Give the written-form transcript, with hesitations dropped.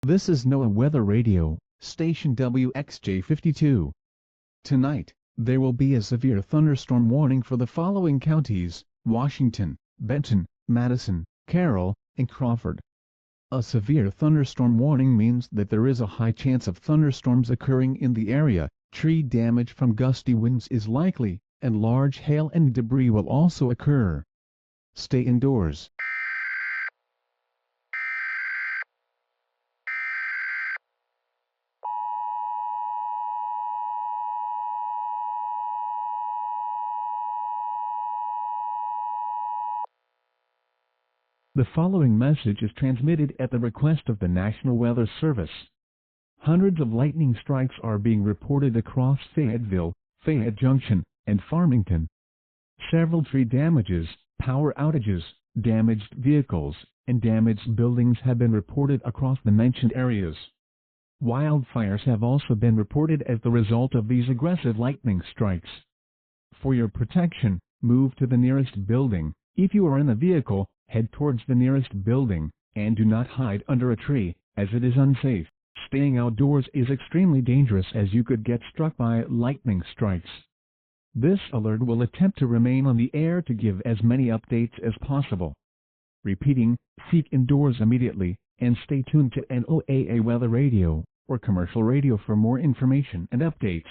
This is NOAA Weather Radio, station WXJ52. Tonight, there will be a severe thunderstorm warning for the following counties: Washington, Benton, Madison, Carroll, and Crawford. A severe thunderstorm warning means that there is a high chance of thunderstorms occurring in the area, tree damage from gusty winds is likely, and large hail and debris will also occur. Stay indoors. The following message is transmitted at the request of the National Weather Service. Hundreds of lightning strikes are being reported across Fayetteville, Fayette Junction, and Farmington. Several tree damages, power outages, damaged vehicles, and damaged buildings have been reported across the mentioned areas. Wildfires have also been reported as the result of these aggressive lightning strikes. For your protection, move to the nearest building. If you are in a vehicle, head towards the nearest building, and do not hide under a tree, as it is unsafe. Staying outdoors is extremely dangerous as you could get struck by lightning strikes. This alert will attempt to remain on the air to give as many updates as possible. Repeating, seek indoors immediately, and stay tuned to NOAA Weather Radio, or commercial radio for more information and updates.